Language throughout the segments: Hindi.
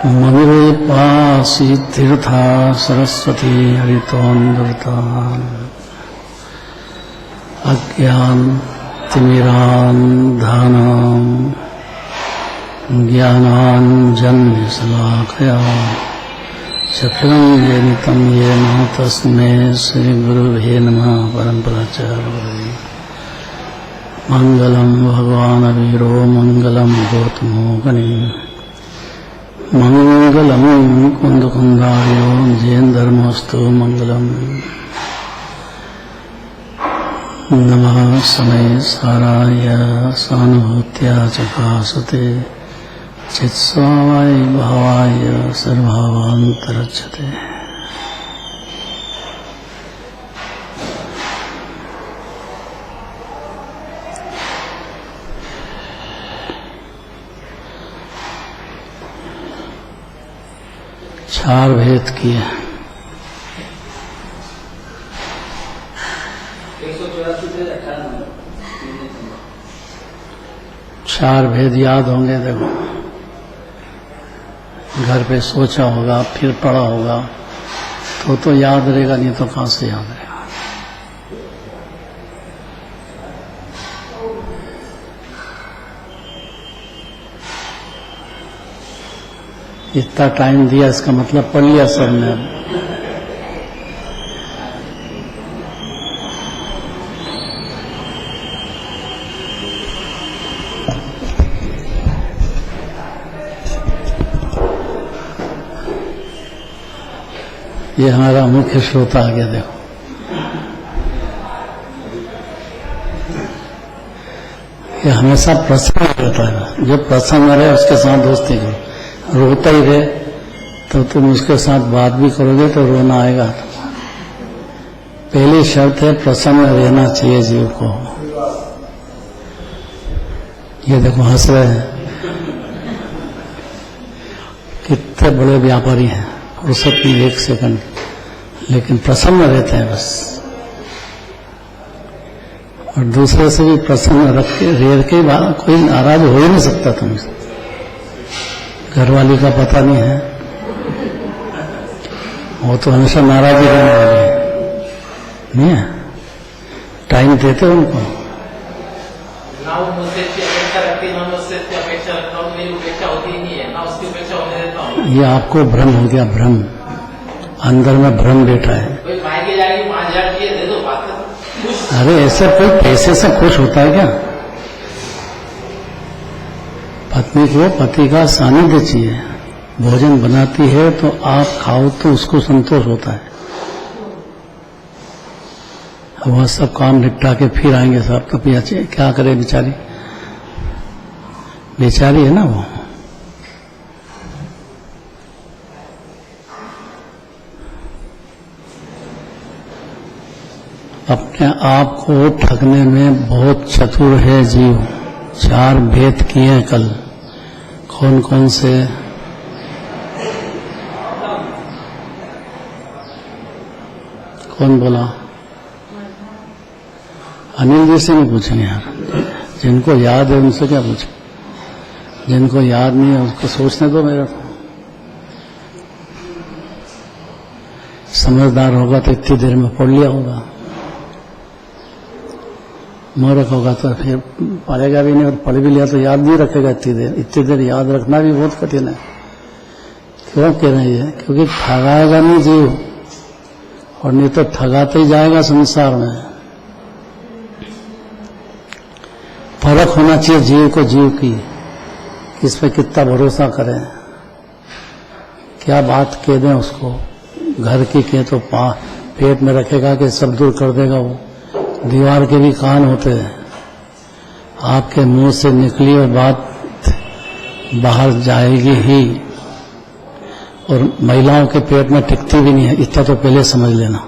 मधुरे पासी तीर्था सरस्वती हरितोन्दृतान् अज्ञान तिमिरान्धनाम् ज्ञानाञ्जनशलाकया चक्षुरुन्मीलितं येन तस्मै श्रीगुरुवे नमः। परम्पराचार्य मंगलम भगवान् वीरो मंगलम गौतमोगने मंगलम कुंदकुंदायो जैन धर्मस्तु मंगलम। नमः समय साराय सानुभूत्या चकासते चित्स्वाय भावाय सर्वभावान्तरच्छते। चार भेद किए। 4 भेद याद होंगे। देखो घर पे सोचा होगा फिर पढ़ा होगा तो याद रहेगा, नहीं तो कहाँ से याद रहेगा। इतना टाइम दिया इसका मतलब पढ़ लिया सबने। ये हमारा मुख्य श्रोता आ गया। देखो ये हमेशा प्रसन्न रहता है। जो प्रसन्न रहे उसके साथ दोस्ती करो। रोता ही रहे तो तुम उसके साथ बात भी करोगे तो रोना आएगा। पहली शर्त है प्रसन्न रहना चाहिए जीव को। ये देखो हंस रहे हैं, कितने बड़े व्यापारी हैं, फुर्सत में 1 सेकंड, लेकिन प्रसन्न रहते हैं बस। और दूसरे से भी प्रसन्न रख के रेर के बाद कोई नाराज हो ही नहीं सकता तुमसे। घरवाली का पता नहीं है, वो तो हमेशा नाराज ही रहने वाली है, नहीं है। टाइम देते उनको। ना वो मुझसे अपेक्षा रखती है, ना मुझसे अपेक्षा रखता हूँ। मेरी उपेक्षा होती ही नहीं है, ना उसकी उपेक्षा होने देता हूँ। ये आपको भ्रम हो गया। भ्रम अंदर में भ्रम बैठा है। कोई मायके जाएगी 5000 की दे दो बात। अरे ऐसे कोई पैसे से खुश होता है क्या? पत्नी को पति का सानिध्य चाहिए। भोजन बनाती है तो आप खाओ तो उसको संतोष होता है। अब वह सब काम निपटा के फिर आएंगे साहब तो क्या करे बेचारी। बेचारी है ना वो। अपने आप को ठगने में बहुत चतुर है जीव। 4 भेद किए कल। कौन कौन से? कौन बोला? अनिल जी से नहीं पूछेंगे यार। जिनको याद है उनसे क्या पूछें। जिनको याद नहीं है उसको सोचने दो। मेरे को समझदार होगा तो इतनी देर में पढ़ लिया होगा। मूर्ख होगा तो फिर पढ़ेगा भी नहीं, और पढ़ भी लिया तो याद नहीं रखेगा इतनी देर याद रखना भी बहुत कठिन है। क्यों कह रहे हैं? क्योंकि ठगाएगा नहीं जीव, और नहीं तो ठगाते ही जाएगा संसार में। फर्क होना चाहिए जीव को जीव की, किस पे कितना भरोसा करें, क्या बात कह दें उसको। घर की कह तो पेट में रखेगा कि सब दूर कर देगा वो। दीवार के भी कान होते हैं। आपके मुंह से निकली हुई बात बाहर जाएगी ही, और महिलाओं के पेट में टिकती भी नहीं है। इतना तो पहले समझ लेना।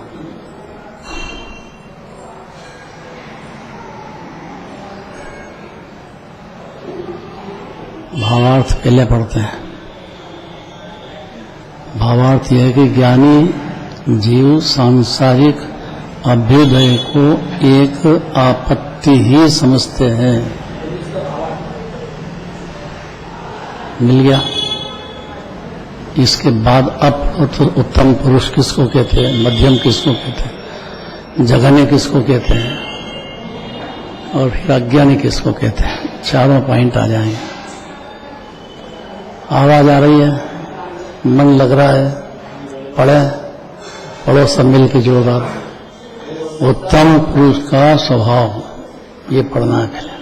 भावार्थ पहले पढ़ते हैं। भावार्थ यह है कि ज्ञानी जीव सांसारिक अभ्युदय को एक आपत्ति ही समझते हैं। मिल गया? इसके बाद अब तो उत्तम पुरुष किसको कहते हैं, मध्यम किसको कहते हैं, जघन्य किसको कहते हैं, और फिर अज्ञानी किसको कहते हैं, चारों पॉइंट आ जाएंगे। आवाज आ रही है, मन लग रहा है, पढ़ो सब मिल के जोरदार। उत्तम पुरुष का स्वभाव, ये पढ़ना है पहले।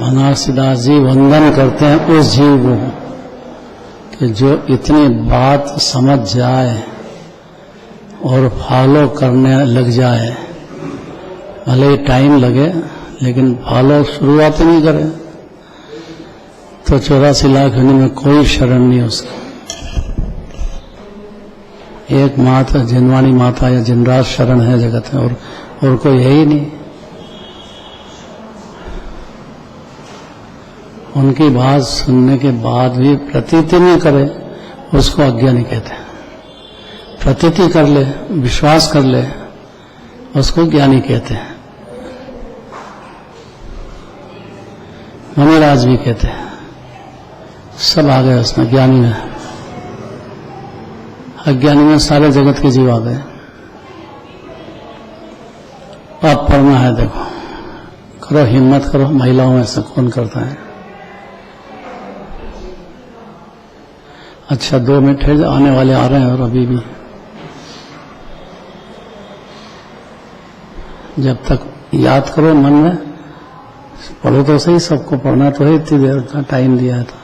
बनारसीदास जी वंदन करते हैं उस जीव को कि जो इतनी बात समझ जाए और फॉलो करने लग जाए, भले ही टाइम लगे लेकिन फॉलो शुरुआत नहीं करे तो 84 लाख होने में कोई शरण नहीं उसका। एक माता जिनवाणी माता या जिनराज शरण है जगत में, और कोई है ही नहीं। उनकी बात सुनने के बाद भी प्रतीति नहीं करे उसको अज्ञानी कहते हैं। प्रतीति कर ले, विश्वास कर ले, उसको ज्ञानी कहते हैं। मुनिराज भी कहते हैं, सब आ गए उसमें। ज्ञानी में, अज्ञानी में सारे जगत के जीव आ गए। अब पढ़ना है, देखो, करो हिम्मत करो। महिलाओं में से कौन करता है? अच्छा 2 मिनट है, आने वाले आ रहे हैं और अभी भी जब तक याद करो मन में, पढ़ो तो सही, सबको पढ़ना तो है, इतनी देर का टाइम दिया है तो।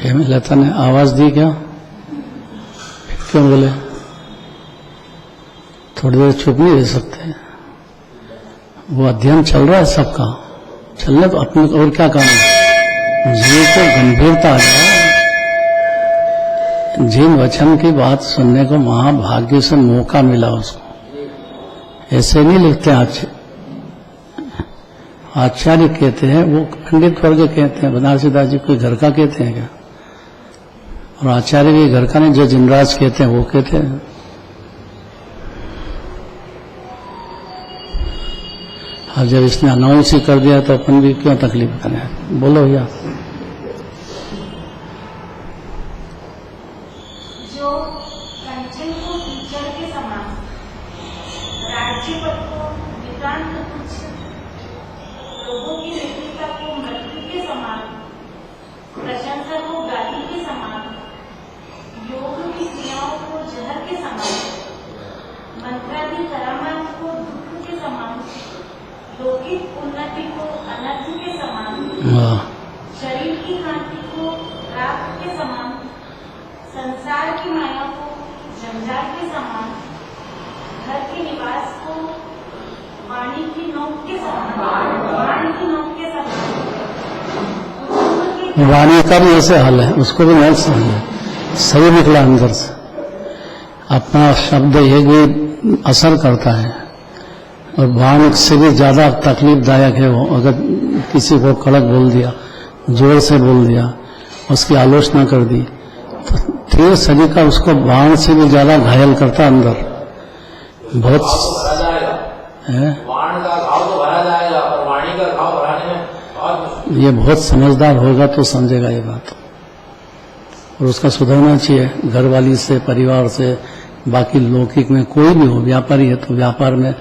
हेमलता ने आवाज दी क्या? क्यों बोले? थोड़ी देर चुप नहीं रह सकते? वो अध्ययन चल रहा है सबका, चलने तो अपने और क्या काम है। जीव को गंभीरता आ जाए। जिन वचन की बात सुनने को महाभाग्य से मौका मिला उसको, ऐसे नहीं लिखते आचार्य कहते हैं, वो पंडित वर्ग कहते हैं। बनारसीदास जी कोई घर का कहते हैं क्या? और आचार्य भी घर का नहीं, जो जिनराज कहते हैं वो कहते हैं। अब जब इसने अनाउंस ही कर दिया तो अपन भी क्यों तकलीफ करें? बोलो भैया। जो कंचन को कीचड़ के समान, राज्य पद को नितांत तुच्छ, लोगों की मित्रता को मृत्यु के समान, प्रशंसा को गाली के समान, योग की क्रियाओं को जहर के समान, मंत्रादि करामात को दुख के समान, लौकिक उन्नति को अनर्थ के समान, शरीर की कांति को राख के समान, संसार की माया को जंजाल के समान, घर के निवास को वाणी की नोक के समान, वाणी की नोक के समान। वाणी का भी ऐसे हाल है, उसको भी नहीं समझे, सही निकला अंदर से। अपना शब्द एक भी असर करता है, और वाणी से भी ज्यादा तकलीफदायक है वो। अगर किसी को कड़क बोल दिया, जोर से बोल दिया, उसकी आलोचना कर दी, तो तेज सदी का उसको बाण से भी ज्यादा घायल करता अंदर। बहुत वाणी का घाव तो भरा जाएगा, और वाणी का घाव भराने में बहुत, ये बहुत समझदार होगा तो समझेगा ये बात, और उसका सुधरना चाहिए। घर वाली से, परिवार से, बाकी लौकिक में कोई भी हो, व्यापारी है तो व्यापार में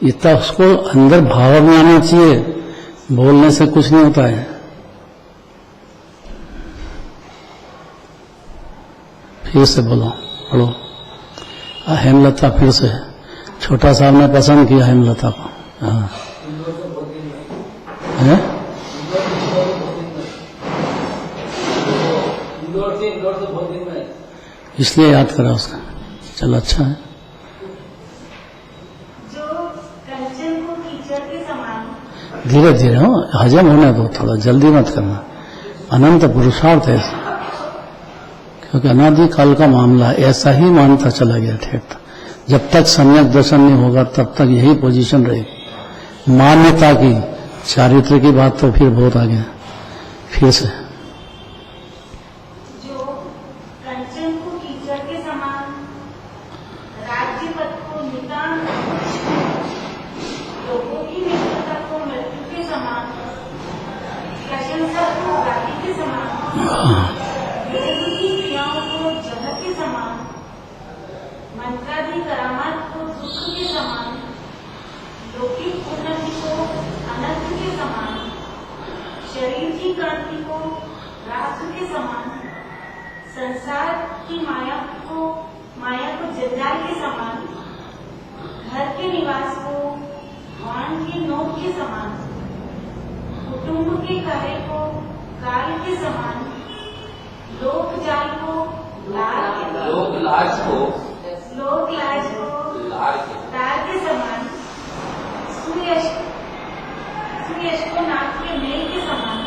इतना उसको अंदर भाव में आना चाहिए। बोलने से कुछ नहीं होता है, फिर से बोलो, पढ़ो। हेमलता फिर से, छोटा साहब ने पसंद किया हेमलता को। हाँ है? इसलिए याद करा उसका। चलो अच्छा है। जो कंचन को कीचड़ के समान धीरे धीरे हो, हजम होने दो, थोड़ा जल्दी मत करना। अनंत पुरुषार्थ है, क्योंकि अनादि काल का मामला ऐसा ही मानता चला गया ठीक। जब तक सम्यक दर्शन नहीं होगा तब तक यही पोजीशन रहेगी। मान्यता की, चारित्र की बात तो फिर बहुत आगे। फिर से जो कंचन को कीचड़ के समान, राज्य पद को नितांत तुच्छ, लोगों की मित्रता को मृत्यु के समान, प्रशंसा को गाली के समान, वेद की क्रियाओं को जहर के समान, मंत्रादि करामात को दुख के समान, लौकिक उन्नति को अनर्थ के समान, शरीर की क्रांति को राष्ट्र के समान, संसार की माया को जंजाल के समान, घर के निवास को वाण की नोक के समान, कुटुंब के कार्य को काल के समान, लोक जाल को लोक लाज को तार के समान, सुयश को नाक के मेल के समान,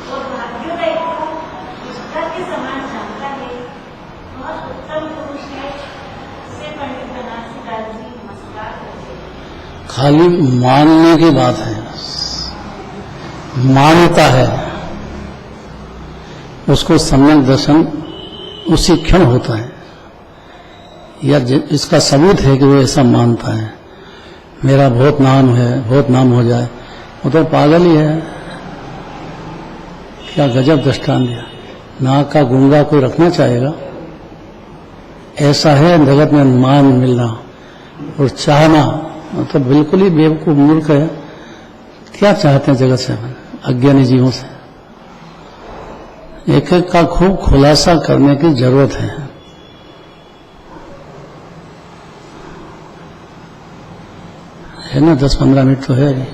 और भाग्योदय को निष्ठा के समान जानता है। बहुत उत्तम पुरुष है, उसे पंडित बनारसी दास जी नमस्कार करते हैं। खाली मानने की बात है, मान्यता है, उसको सम्यक दर्शन उसी क्षण होता है, या इसका सबूत है कि वो ऐसा मानता है। मेरा बहुत नाम है, बहुत नाम हो जाए, वो तो पागल ही है। क्या गजब दृष्टांत दिया। नाक का गूंगा कोई रखना चाहेगा? ऐसा है जगत में मान मिलना और चाहना, तो बिल्कुल ही बेवकूफ मूर्ख है। क्या चाहते हैं जगत से, अज्ञानी जीवों से? एक एक का खूब खुलासा करने की जरूरत है ना। 10-15 मिनट तो है अभी,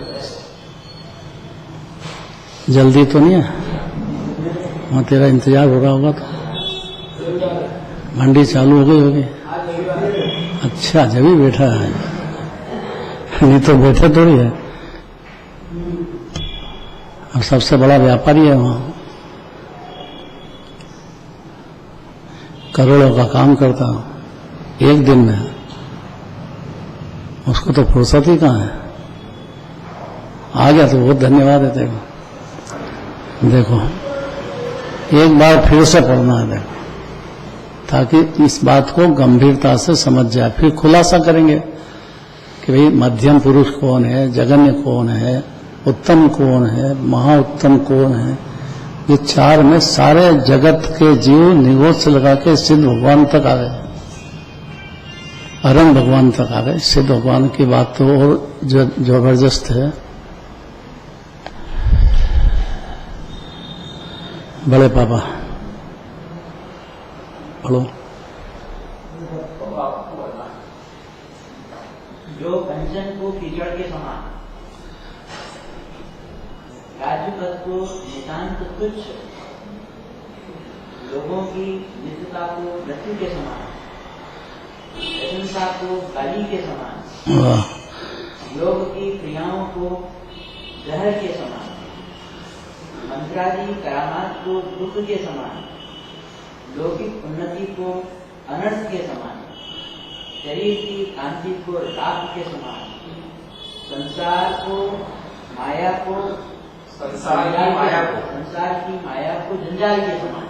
जल्दी तो नहीं है। वहाँ तेरा इंतजार हो रहा होगा, तो मंडी चालू हो गई होगी। अच्छा, जब ही बैठा है, नहीं तो बैठे थोड़ी है। अब सबसे बड़ा व्यापारी है वहाँ, करोड़ों का काम करता हूँ एक दिन में, उसको तो फुर्सत ही कहाँ है। आ गया तो बहुत धन्यवाद है तेरे को। देखो एक बार फिर से पढ़ना है, देखो, ताकि इस बात को गंभीरता से समझ जाए। फिर खुलासा करेंगे कि भाई मध्यम पुरुष कौन है, जगन्य कौन है, उत्तम कौन है, महाउत्तम कौन है। ये चार में सारे जगत के जीव निगोद से लगा के सिद्ध भगवान तक आ गए, अरम भगवान तक आ गए। सिद्ध भगवान की बात तो और जबरदस्त है। बड़े पापा पढ़ो। जो कंचन को कीचड़ के समान, राज्य पद को नितांत तुच्छ, लोगों की मित्रता को मृत्यु के समान, प्रशंसा को गाली के समान, योग की क्रियाओं को जहर के समान, मंत्रादि करामात को दुख के समान, लौकिक उन्नति को अनर्थ के समान, शरीर की कांति को राख के समान, संसार की माया को जंजाल के समान,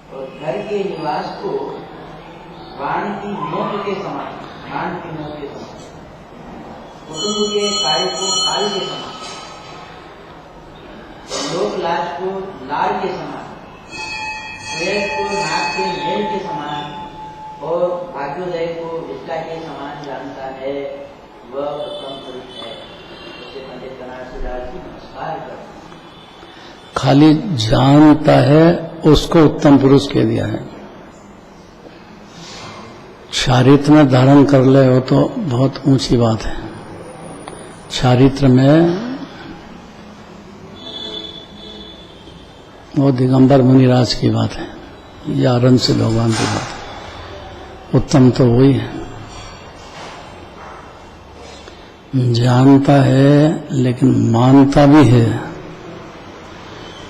और घर के निवास को वाण की नोक के समान, कुटुंब के कार्य को काल के समान, लोक लाज को लार के समान, श्रेष्ठ को नाक के मेल के समान, और भाग्योदय को विष्टा के समान जानता है। वह उत्तम पुरुष है, उसे पंडित बनारसी दास जी नमस्कार करते हैं। खाली जानता है उसको उत्तम पुरुष कह दिया है। चारित्र में धारण कर ले वो तो बहुत ऊंची बात है। चारित्र में वो दिगंबर मुनिराज की बात है या अरंत से भगवान की बात है। उत्तम तो वही है, जानता है लेकिन मानता भी है,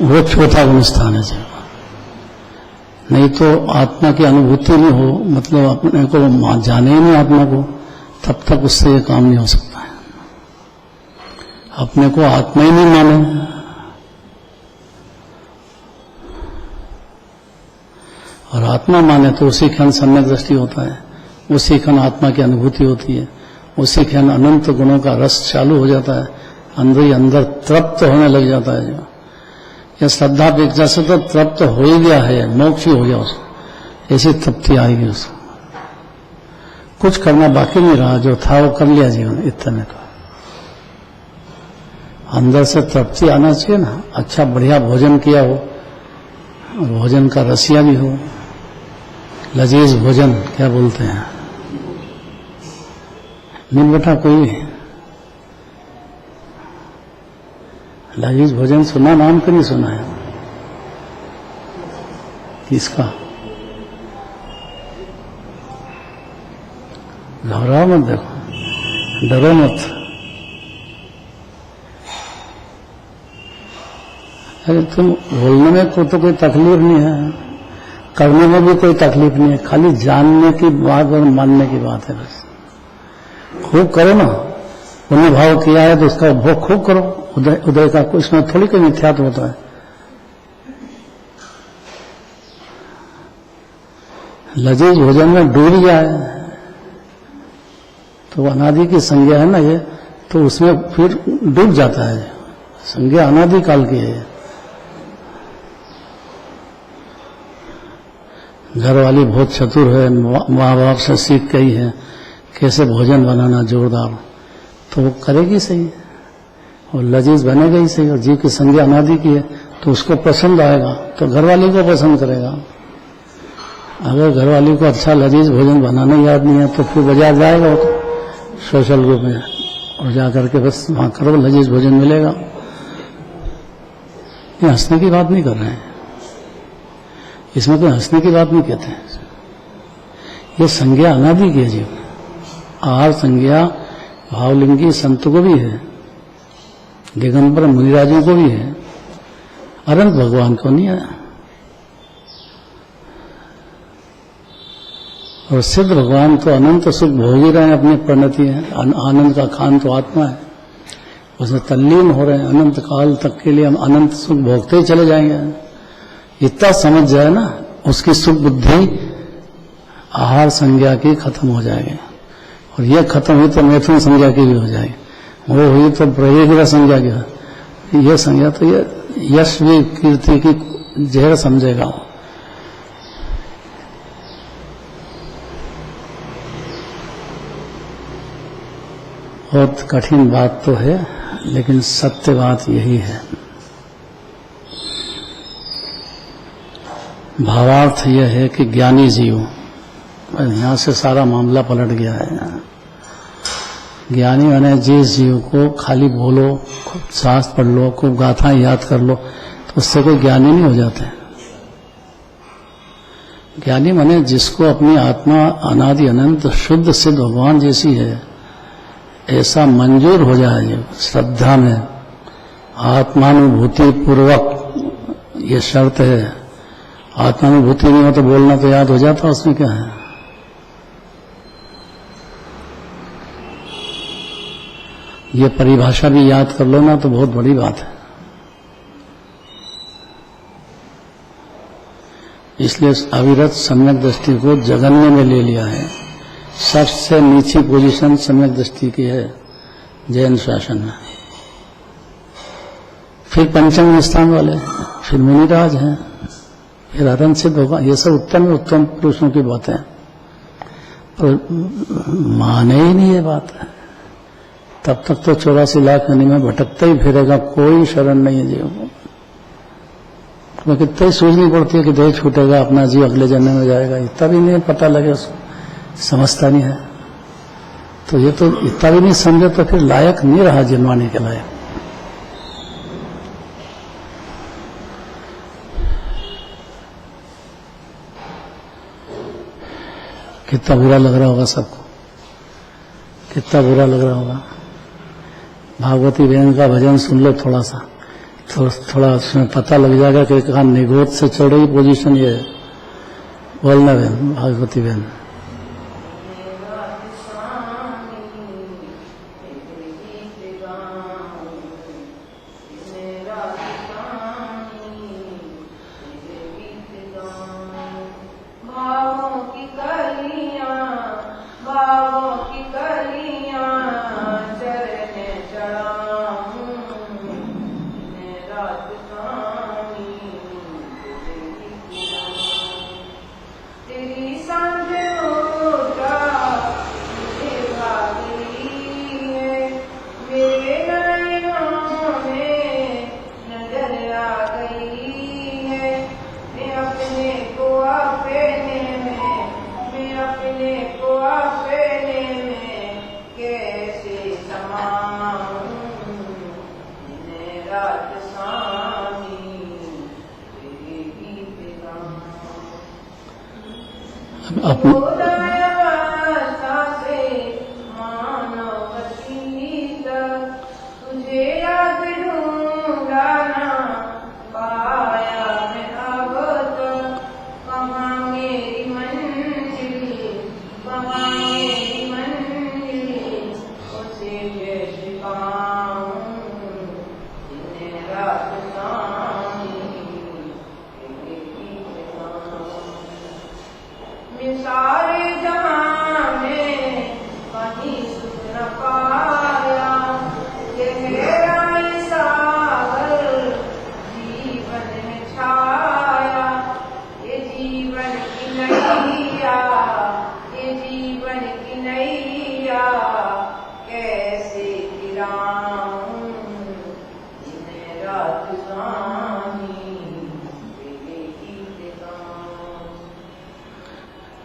वो चौथा गुण स्थान है जीव। नहीं तो आत्मा की अनुभूति नहीं हो, मतलब अपने को जाने ही नहीं आत्मा को, तब तक उससे ये काम नहीं हो सकता है। अपने को आत्मा ही नहीं माने, और आत्मा माने तो उसी क्षण सम्यक दृष्टि होता है, उसी क्षण आत्मा की अनुभूति होती है, उसी क्षण अनंत गुणों का रस चालू हो जाता है, अंदर ही अंदर तृप्त होने लग जाता है। जो यह श्रद्धा अपेक्षा से तो तृप्त हो ही गया है, मोक्ष ही हो गया उसको, ऐसी तृप्ति आएगी उसको। कुछ करना बाकी नहीं रहा, जो था वो कर लिया जीवन इतने का। अंदर से तृप्ति आना चाहिए ना। अच्छा बढ़िया भोजन किया हो, भोजन का रसिया भी हो, लजीज भोजन क्या बोलते हैं, नहीं बेटा कोई लजीज भोजन सुना, नाम क्यों नहीं सुना है किसका? घबराओ मत, देखो डरो मत। अरे तुम बोलने में तो कोई तकलीफ नहीं है, करने में भी कोई तकलीफ नहीं है, खाली जानने की बात और मानने की बात है बस। खूब करो ना, पुण्य भाव किया है तो उसका उपभोग खूब करो, उदय उदय का कुछ में थोड़ी कोई मिथ्यात्व होता है। लजीज भोजन में डूब गया है तो अनादि की संज्ञा है ना ये, तो उसमें फिर डूब जाता है। संज्ञा अनादि काल की है। घर वाली बहुत चतुर है, माँ बाप से सीख गई है कैसे भोजन बनाना जोरदार, तो वो करेगी सही और लजीज बनेगा ही सही। और जीव की संज्ञा अनादि की है तो उसको पसंद आएगा तो घरवाली को पसंद करेगा। अगर घरवाली को अच्छा लजीज भोजन बनाना याद नहीं है तो फिर बाजार जाएगा तो सोशल ग्रुप में और जाकर के बस वहां करो, लजीज भोजन मिलेगा। ये हंसने की बात नहीं कर रहे हैं, इसमें कोई हंसने की बात नहीं कहते हैं। ये संज्ञा अनादि की है जीव। आहार संज्ञा भावलिंगी संत को भी है, दिगंबर मुनिराजों को भी है, अनंत भगवान को नहीं है। और सिद्ध भगवान तो अनंत सुख भोग ही रहे हैं, अपनी परिणति है। आनंद का खान तो आत्मा है, उसमें तल्लीन हो रहे हैं। अनंत काल तक के लिए हम अनंत सुख भोगते ही चले जाएंगे। इतना समझ जाए ना, उसकी सुख बुद्धि आहार संज्ञा की खत्म हो जाएगी। और ये खत्म हुई तो मैथुन संज्ञा की भी हो जाएगी, वो हुई तो प्रवेगिरा संज्ञा की। ये संज्ञा तो ये यश भी कीर्ति की जहर समझेगा। बहुत कठिन बात तो है, लेकिन सत्य बात यही है। भावार्थ यह है कि ज्ञानी जीव, यहां से सारा मामला पलट गया है। ज्ञानी माने जिस जीव को खाली बोलो, खूब शास्त्र पढ़ लो, खूब गाथाएं याद कर लो तो उससे कोई ज्ञानी नहीं हो जाते। ज्ञानी माने जिसको अपनी आत्मा अनादि अनंत शुद्ध सिद्ध भगवान जैसी है ऐसा मंजूर हो जाए श्रद्धा में, आत्मानुभूति पूर्वक। ये शर्त है, आत्मानुभूति नहीं हो तो बोलना तो याद हो जाता, उसमें क्या है। ये परिभाषा भी याद कर लो ना तो बहुत बड़ी बात है। इसलिए अविरत सम्यक दृष्टि को जगन्य में ले लिया है। सबसे नीची पोजीशन सम्यक दृष्टि की है जैन शासन में। फिर पंचम स्थान वाले, फिर मुनिराज हैं, फिर अरंत सिद्ध होगा। ये सब उत्तम पुरुषों की बातें हैं, पर माने ही नहीं ये बात है। तब तक तो 84 लाख योनि में भटकता ही फिरेगा, कोई शरण नहीं है जीव को, तो कितना ही सोचनी पड़ती है कि देह छूटेगा, अपना जीव अगले जन्म में जाएगा, इतना भी नहीं पता लगे उसको, समझता नहीं है। तो ये तो इतना भी नहीं समझे तो फिर लायक नहीं रहा जन्माने के लायक। कितना बुरा लग रहा होगा सबको, कितना बुरा लग रहा होगा। भागवती बहन का भजन सुन लो थोड़ा सा, तो थोड़ा उसमें पता लग जाएगा कि कहाँ निगोद से चढ़ रही पोजीशन ये है। बोलना बहन, भागवती बहन।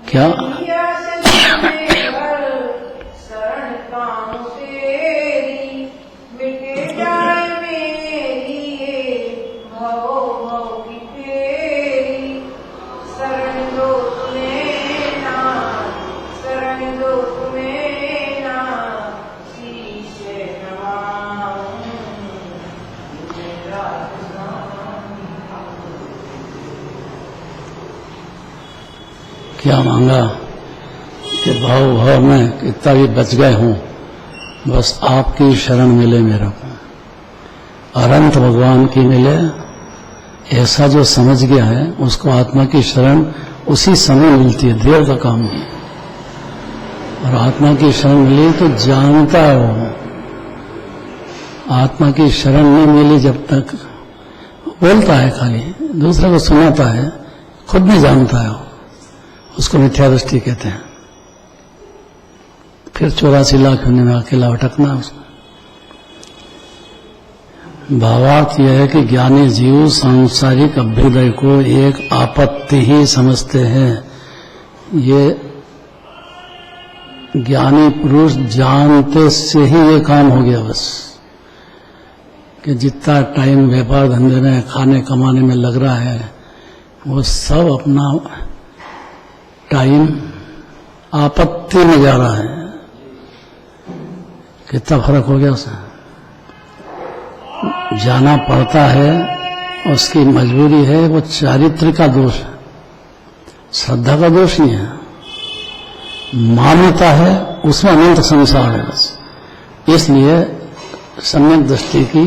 क्या क्या मांगा कि भाव भाव में कितना भी बच गए हूं, बस आपकी शरण मिले मेरे को, अनंत भगवान की मिले। ऐसा जो समझ गया है उसको आत्मा की शरण उसी समय मिलती है, देर का काम नहीं। और आत्मा की शरण मिली तो जानता है वो, आत्मा की शरण नहीं मिली जब तक बोलता है, खाली दूसरे को सुनाता है, खुद नहीं जानता है, उसको मिथ्या दृष्टि कहते हैं। फिर 84 लाख होने में अकेला भटकना उसको। भावार्थ यह है कि ज्ञानी जीव सांसारिक अभ्युदय को एक आपत्ति ही समझते हैं। ये ज्ञानी पुरुष जानते से ही ये काम हो गया बस, कि जितना टाइम व्यापार धंधे में खाने कमाने में लग रहा है वो सब अपना टाइम आपत्ति में जा रहा है। कितना फर्क हो गया उसे, जाना पड़ता है, उसकी मजबूरी है, वो चारित्र का दोष है, श्रद्धा का दोष नहीं है। मान्यता है, उसमें अनंत संसार है बस। इसलिए सम्यक दृष्टि की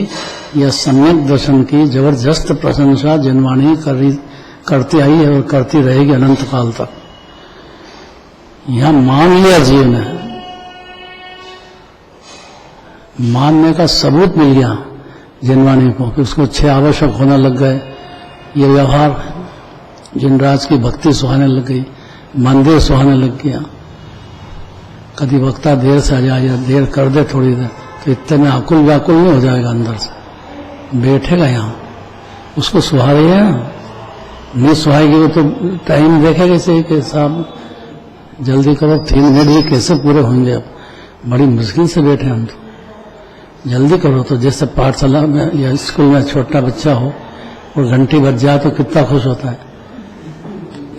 या सम्यक दर्शन की जबरदस्त प्रशंसा जनवाणी करती आई है और करती रहेगी अनंत काल तक। यहां मान लिया जीव ने, मानने का सबूत मिल गया जनवाणी को कि उसको 6 आवश्यक होने लग गए। ये व्यवहार जिनराज की भक्ति सुहाने लग गई, मंदिर सुहाने लग गया। कभी वक्ता देर से आ जाए या देर कर दे थोड़ी देर तो इतने में आकुल व्याकुल नहीं हो जाएगा, अंदर से बैठेगा यहाँ, उसको सुहा रही है। मिस होएगी वो तो टाइम देखेगा इसे कि साहब जल्दी करो, 3 मिनट भी कैसे पूरे होंगे, अब बड़ी मुश्किल से बैठे हम तो, जल्दी करो। तो जैसे पाठशाला में या स्कूल में छोटा बच्चा हो और घंटी बज जाए तो कितना खुश होता है,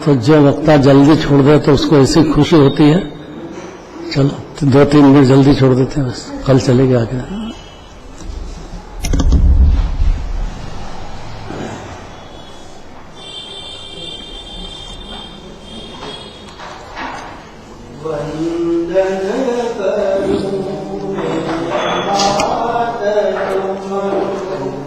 तो जो वक्ता जल्दी छोड़ दे तो उसको ऐसी खुशी होती है, चलो 2-3 मिनट जल्दी छोड़ देते हैं, बस कल चलेंगे आगे। वंदन करूं मैं मात तुम